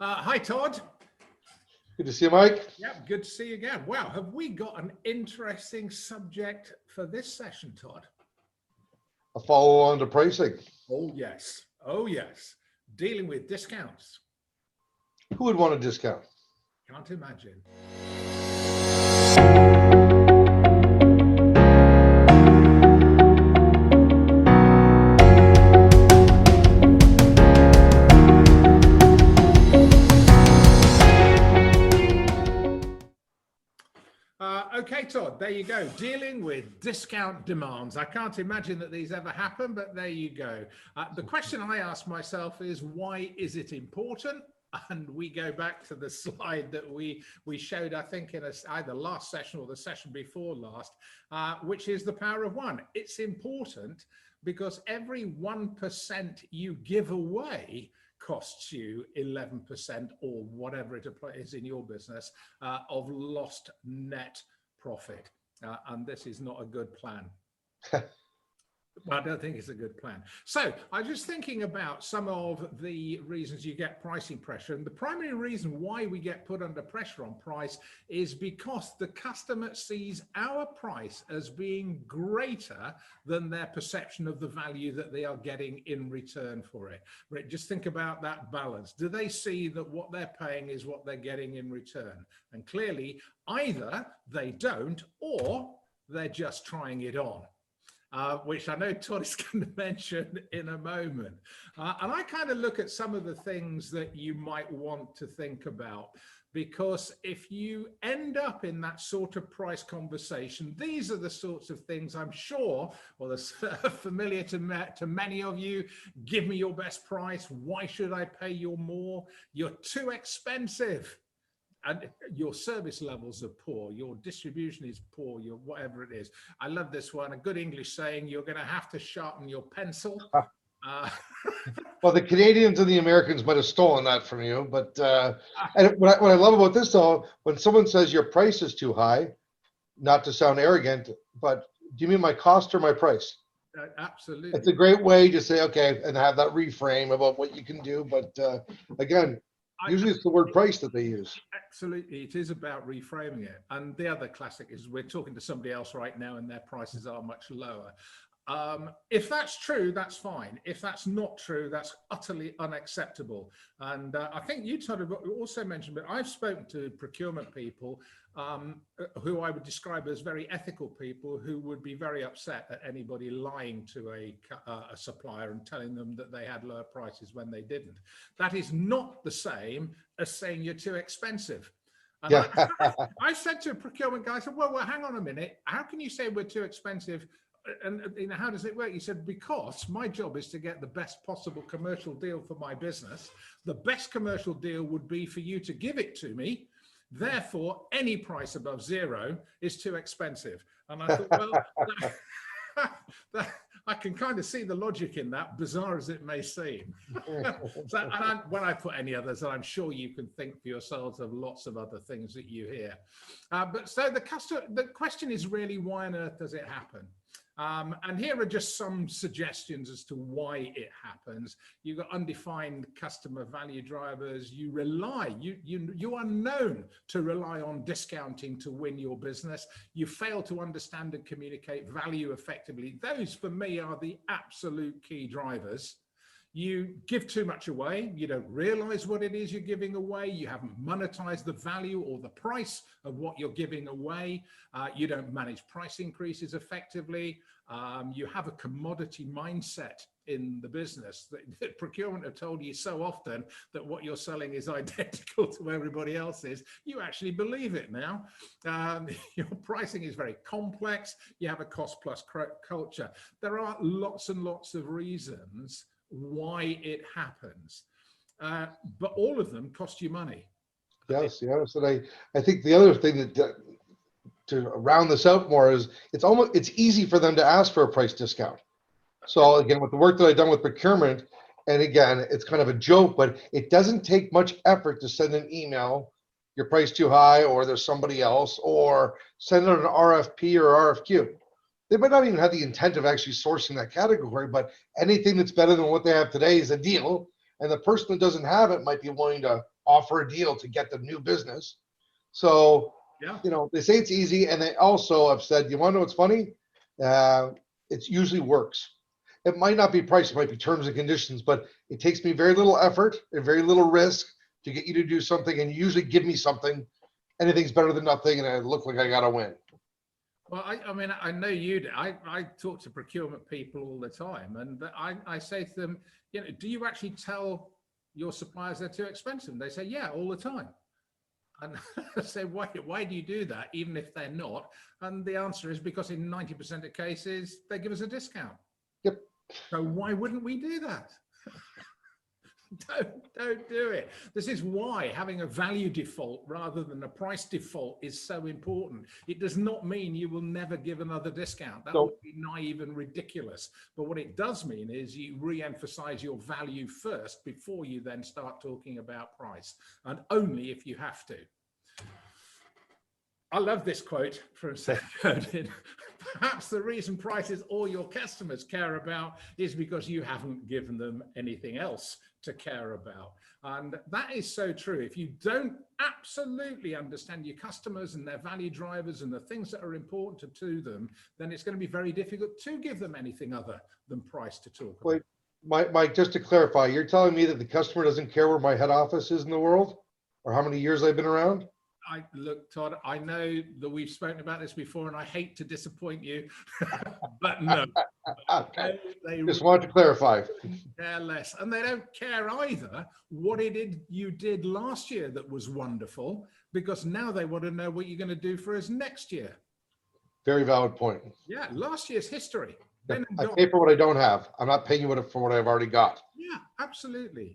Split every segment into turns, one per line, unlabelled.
Hi, Todd.
Good to see you, Mike.
Yep, good to see you again. Wow, have we got an interesting subject for this session, Todd?
A follow on to pricing.
Oh, yes. Oh, yes. Dealing with discounts.
Who would want a discount?
Can't imagine. Okay, Todd, there you go. Dealing with discount demands. I can't imagine that these ever happen, but there you go. The question I ask myself is, why is it important? And we go back to the slide that we showed, I think, in either last session or the session before last, which is the power of one. It's important because every 1% you give away costs you 11% or whatever it is in your business of lost net profit. And this is not a good plan. Well, I don't think it's a good plan. So I was just thinking about some of the reasons you get pricing pressure. And the primary reason why we get put under pressure on price is because the customer sees our price as being greater than their perception of the value that they are getting in return for it. Right? Just think about that balance. Do they see that what they're paying is what they're getting in return? And clearly, either they don't, or they're just trying it on. Which I know Todd is going to mention in a moment. And I kind of look at some of the things that you might want to think about, because if you end up in that sort of price conversation, these are the sorts of things I'm sure, well, they're familiar to many of you. Give me your best price. Why should I pay you more? You're too expensive. And your service levels are poor, your distribution is poor, your whatever it is. I love this one, a good English saying, you're going to have to sharpen your pencil.
Well, the Canadians and the Americans might have stolen that from you, but and what I love about this, though, when someone says your price is too high, not to sound arrogant, but do you mean my cost or my price?
Absolutely.
It's a great way to say, okay, and have that reframe about what you can do. But again, usually it's the word price that they use.
Absolutely, it is about reframing it. And the other classic is we're talking to somebody else right now and their prices are much lower. If that's true, that's fine. If that's not true, that's utterly unacceptable. And I think you sort of also mentioned, but I've spoken to procurement people who I would describe as very ethical people who would be very upset at anybody lying to a supplier and telling them that they had lower prices when they didn't. That is not the same as saying you're too expensive. And
Yeah.
I said to a procurement guy, I said, well, hang on a minute. How can you say we're too expensive? And how does it work? He said, because my job is to get the best possible commercial deal for my business. The best commercial deal would be for you to give it to me. Therefore, any price above zero is too expensive. And I thought, well, I can kind of see the logic in that, bizarre as it may seem. So, when I put any others, I'm sure you can think for yourselves of lots of other things that you hear. But so the question is really, why on earth does it happen? And here are just some suggestions as to why it happens. You've got undefined customer value drivers. You are known to rely on discounting to win your business. You fail to understand and communicate value effectively. Those, for me, are the absolute key drivers. You give too much away. You don't realize what it is you're giving away. You haven't monetized the value or the price of what you're giving away. You don't manage price increases effectively. You have a commodity mindset in the business that procurement have told you so often that what you're selling is identical to everybody else's. You actually believe it now. Your pricing is very complex. You have a cost plus culture. There are lots and lots of reasons why it happens, but all of them cost you money.
Yes, yes. And I think the other thing that to round this out more is it's easy for them to ask for a price discount. So again, with the work that I've done with procurement, and again, it's kind of a joke, but it doesn't take much effort to send an email, your price too high, or there's somebody else, or send out an RFP or RFQ. They might not even have the intent of actually sourcing that category, but anything that's better than what they have today is a deal. And the person that doesn't have it might be willing to offer a deal to get the new business. So,
Yeah.
they say it's easy, and they also have said, you want to know what's funny? It usually works. It might not be price, it might be terms and conditions, but it takes me very little effort and very little risk to get you to do something, and you usually give me something. Anything's better than nothing, and I look like I got to win.
Well, I mean, I know you do. I talk to procurement people all the time, and I say to them, do you actually tell your suppliers they're too expensive? And they say, yeah, all the time. And I say, why do you do that, even if they're not? And the answer is because in 90% of cases, they give us a discount.
Yep.
So why wouldn't we do that? Don't do it. This is why having a value default rather than a price default is so important. It does not mean you will never give another discount. That would be naive and ridiculous. But what it does mean is you re-emphasize your value first before you then start talking about price, and only if you have to. I love this quote from Seth Godin. Perhaps the reason prices all your customers care about is because you haven't given them anything else to care about. And that is so true. If you don't absolutely understand your customers and their value drivers and the things that are important to them, then it's going to be very difficult to give them anything other than price to talk about.
Wait, Mike, just to clarify, you're telling me that the customer doesn't care where my head office is in the world or how many years I've been around?
Look, Todd, I know that we've spoken about this before, and I hate to disappoint you, but no.
Okay.
They
Just wanted to clarify.
care less, and they don't care either what you did last year that was wonderful, because now they want to know what you're going to do for us next year.
Very valid point.
Yeah, last year's history.
I pay for what I don't have. I'm not paying you for what I've already got.
Yeah, absolutely.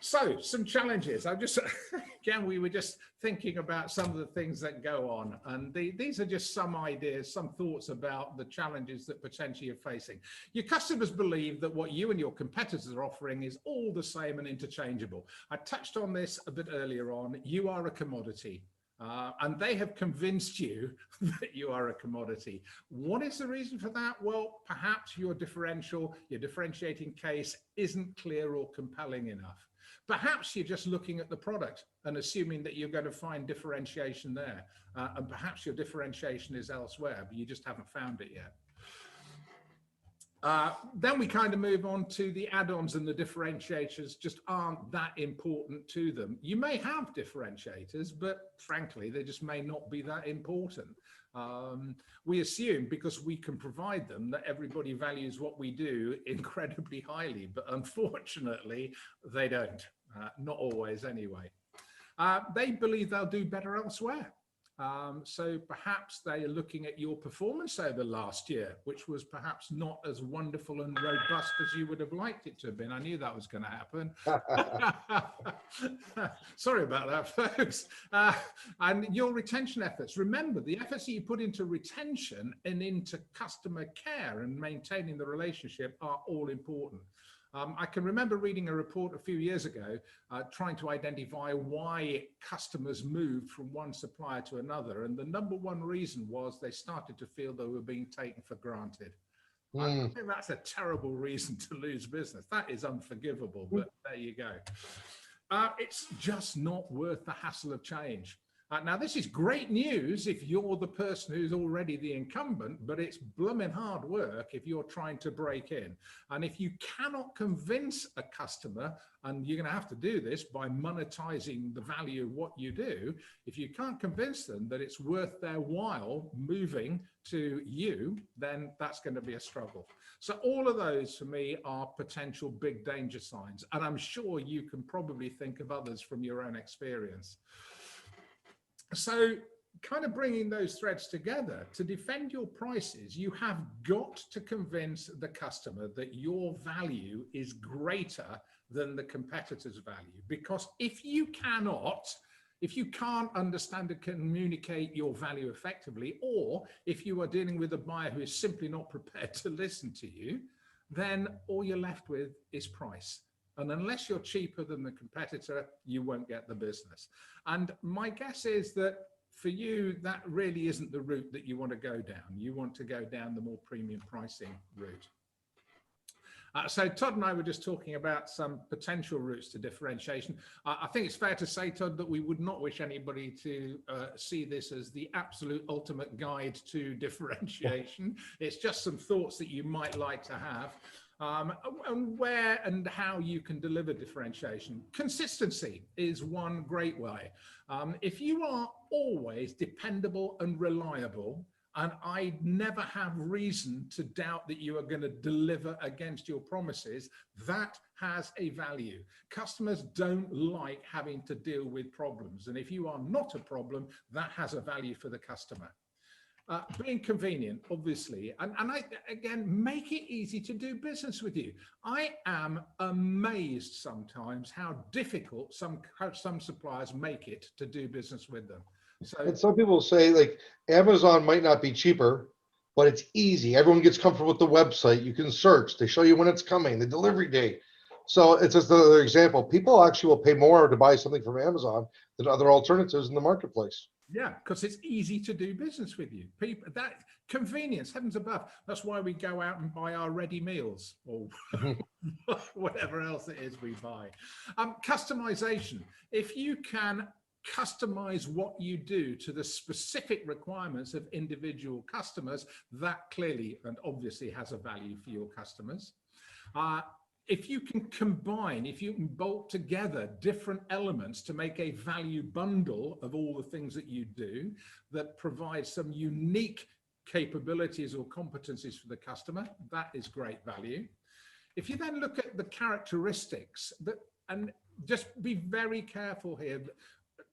So some challenges. Again, we were just thinking about some of the things that go on, and these are just some ideas, some thoughts about the challenges that potentially you're facing. Your customers believe that what you and your competitors are offering is all the same and interchangeable. I touched on this a bit earlier on. You are a commodity. And they have convinced you that you are a commodity. What is the reason for that? Well, perhaps your differentiating case isn't clear or compelling enough. Perhaps you're just looking at the product and assuming that you're going to find differentiation there. And perhaps your differentiation is elsewhere, but you just haven't found it yet. Then we kind of move on to the add-ons, and the differentiators just aren't that important to them. You may have differentiators, but frankly, they just may not be that important. We assume because we can provide them that everybody values what we do incredibly highly, but unfortunately, they don't. Not always anyway. They believe they'll do better elsewhere. So perhaps they are looking at your performance over last year, which was perhaps not as wonderful and robust as you would have liked it to have been. I knew that was going to happen. Sorry about that, folks. And your retention efforts. Remember, the efforts that you put into retention and into customer care and maintaining the relationship are all important. I can remember reading a report a few years ago trying to identify why customers moved from one supplier to another. And the number one reason was they started to feel they were being taken for granted. I think that's a terrible reason to lose business. That is unforgivable, but there you go. It's just not worth the hassle of change. Now, this is great news if you're the person who's already the incumbent, but it's blooming hard work if you're trying to break in. And if you cannot convince a customer, and you're going to have to do this by monetizing the value of what you do, if you can't convince them that it's worth their while moving to you, then that's going to be a struggle. So all of those for me are potential big danger signs. And I'm sure you can probably think of others from your own experience. So kind of bringing those threads together, to defend your prices, you have got to convince the customer that your value is greater than the competitor's value. Because if you can't understand and communicate your value effectively, or if you are dealing with a buyer who is simply not prepared to listen to you, then all you're left with is price. And unless you're cheaper than the competitor, you won't get the business. And my guess is that for you, that really isn't the route that you want to go down. You want to go down the more premium pricing route. So Todd and I were just talking about some potential routes to differentiation. I think it's fair to say, Todd, that we would not wish anybody to see this as the absolute ultimate guide to differentiation. It's just some thoughts that you might like to have. And where and how you can deliver differentiation. Consistency is one great way. If you are always dependable and reliable, and I never have reason to doubt that you are going to deliver against your promises, that has a value. Customers don't like having to deal with problems. And if you are not a problem, that has a value for the customer. Being convenient, obviously, and again, make it easy to do business with you. I am amazed sometimes how difficult some suppliers make it to do business with them. So,
and some people say like Amazon might not be cheaper, but it's easy. Everyone gets comfortable with the website. You can search. They show you when it's coming, the delivery date. So it's just another example. People actually will pay more to buy something from Amazon than other alternatives in the marketplace.
yeah, because it's easy to do business with you. People, that convenience, heavens above. That's why we go out and buy our ready meals or whatever else it is we buy. Customization. If you can customize what you do to the specific requirements of individual customers, that clearly and obviously has a value for your customers. If you can combine, if you can bolt together different elements to make a value bundle of all the things that you do that provide some unique capabilities or competencies for the customer, that is great value. If you then look at the characteristics and just be very careful here.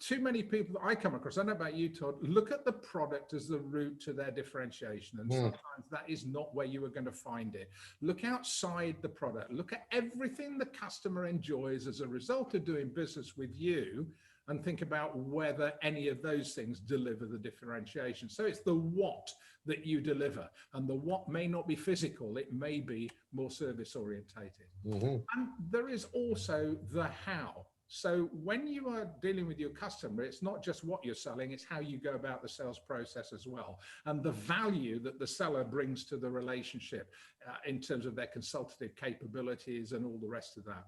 Too many people that I come across, I don't know about you, Todd, look at the product as the route to their differentiation. And sometimes that is not where you are going to find it. Look outside the product. Look at everything the customer enjoys as a result of doing business with you and think about whether any of those things deliver the differentiation. So it's the what that you deliver. And the what may not be physical. It may be more service orientated. And there is also the how. So when you are dealing with your customer, it's not just what you're selling, it's how you go about the sales process as well. And the value that the seller brings to the relationship in terms of their consultative capabilities and all the rest of that.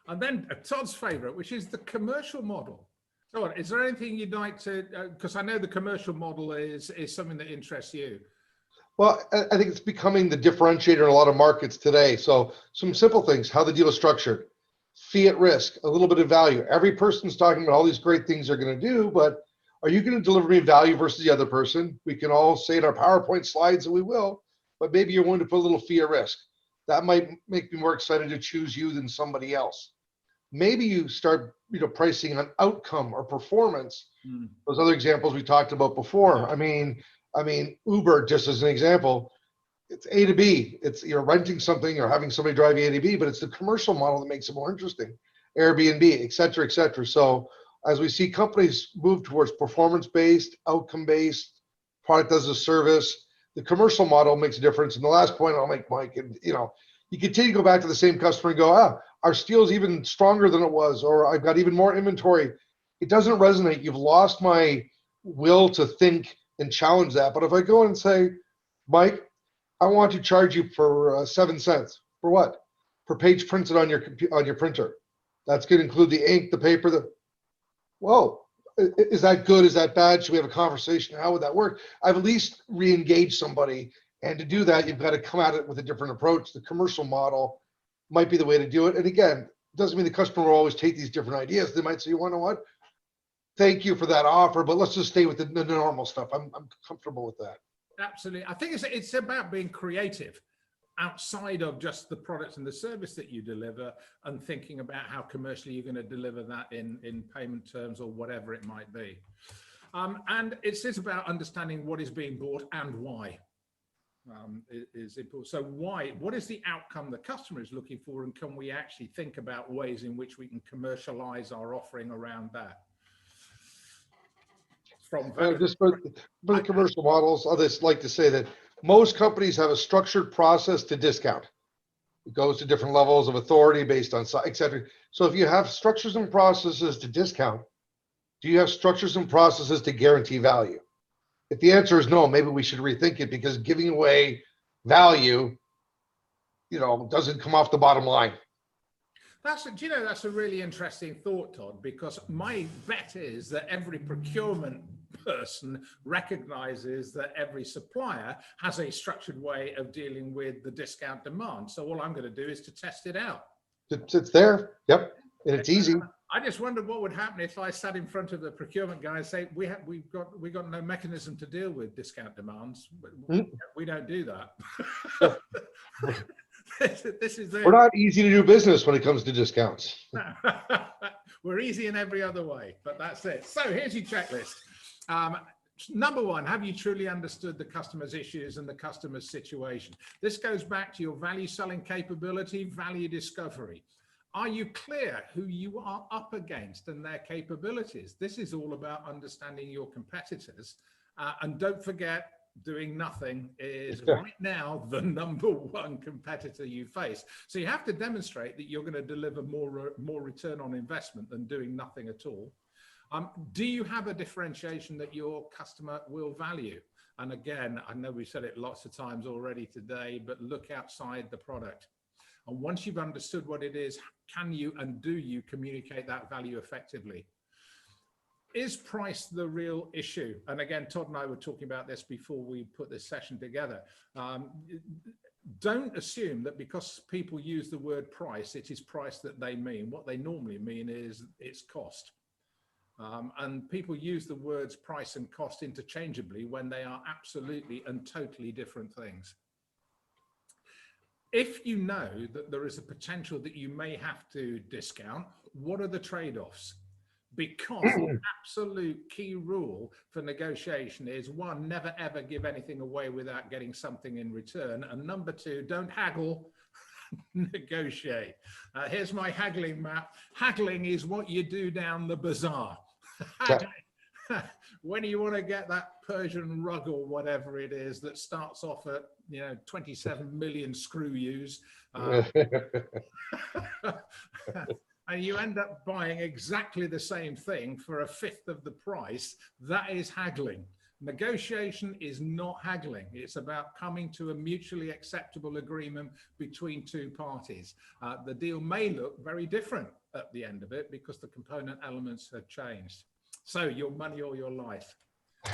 And then Todd's favorite, which is the commercial model. So is there anything you'd like to, because I know the commercial model is something that interests you.
Well, I think it's becoming the differentiator in a lot of markets today. So some simple things, how the deal is structured. Fee at risk, a little bit of value. Every person's talking about all these great things they're going to do, but are you going to deliver me value versus the other person? We can all say in our PowerPoint slides that we will, but maybe you're willing to put a little fee at risk. That might make me more excited to choose you than somebody else. Maybe you start, pricing on outcome or performance. Those other examples we talked about before. I mean, Uber, just as an example, it's A to B. It's you're renting something or having somebody drive you A to B, but it's the commercial model that makes it more interesting. Airbnb, et cetera, et cetera. So as we see companies move towards performance-based, outcome-based, product as a service, the commercial model makes a difference. And the last point I'll make, Mike, and you continue to go back to the same customer and go, our steel is even stronger than it was, or I've got even more inventory. It doesn't resonate. You've lost my will to think and challenge that. But if I go and say, Mike, I want to charge you for 7 cents. For what? Per page printed on your printer. That's going to include the ink, the paper. Whoa, is that good? Is that bad? Should we have a conversation? How would that work? I've at least re-engaged somebody. And to do that, you've got to come at it with a different approach. The commercial model might be the way to do it. And again, it doesn't mean the customer will always take these different ideas. They might say, you know what? Thank you for that offer, but let's just stay with the normal stuff. I'm comfortable with that.
Absolutely. I think it's about being creative outside of just the product and the service that you deliver and thinking about how commercially you're going to deliver that in payment terms or whatever it might be. And it's about understanding what is being bought and why. Is important. So what is the outcome the customer is looking for, and can we actually think about ways in which we can commercialize our offering around that?
Just for the commercial models, I'll just like to say that most companies have a structured process to discount. It goes to different levels of authority based on size, et cetera. So if you have structures and processes to discount, do you have structures and processes to guarantee value? If the answer is no, maybe we should rethink it, because giving away value doesn't come off the bottom line.
Do you know, that's a really interesting thought, Todd, because my bet is that every procurement person recognizes that every supplier has a structured way of dealing with the discount demand. So all I'm going to do is to test it out.
It's there. Yep. And it's easy.
I just wondered what would happen if I sat in front of the procurement guy and say, we've got no mechanism to deal with discount demands. We don't do that. This is
We're not easy to do business when it comes to discounts.
We're easy in every other way, but that's it. So here's your checklist. Number one, have you truly understood the customer's issues and the customer's situation? This goes back to your value selling capability, value discovery. Are you clear who you are up against and their capabilities? This is all about understanding your competitors. And don't forget, doing nothing is right now the number one competitor you face. So you have to demonstrate that you're going to deliver more return on investment than doing nothing at all. Do you have a differentiation that your customer will value? And again, I know we've said it lots of times already today, but look outside the product. And once you've understood what it is, can you and do you communicate that value effectively? Is price the real issue? And again, Todd and I were talking about this before we put this session together. Don't assume that because people use the word price, it is price that they mean. What they normally mean is its cost. And people use the words price and cost interchangeably when they are absolutely and totally different things. If you know that there is a potential that you may have to discount, what are the trade-offs? Because the absolute key rule for negotiation is, one, never ever give anything away without getting something in return. And number two, don't haggle, negotiate. Here's my haggling map. Haggling is what you do down the bazaar. When you want to get that Persian rug or whatever it is that starts off at 27 million screw use, and you end up buying exactly the same thing for a fifth of the price, that is haggling. Negotiation is not haggling. It's about coming to a mutually acceptable agreement between two parties. The deal may look very different at the end of it because the component elements have changed. So your money or your life.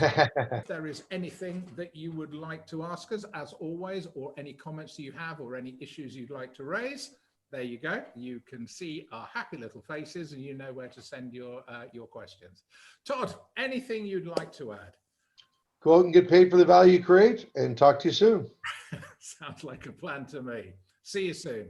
If there is anything that you would like to ask us, as always, or any comments you have or any issues you'd like to raise, there you go. You can see our happy little faces and you know where to send your questions. Todd, anything you'd like to add?
Go out and get paid for the value you create, and talk to you soon.
Sounds like a plan to me. See you soon.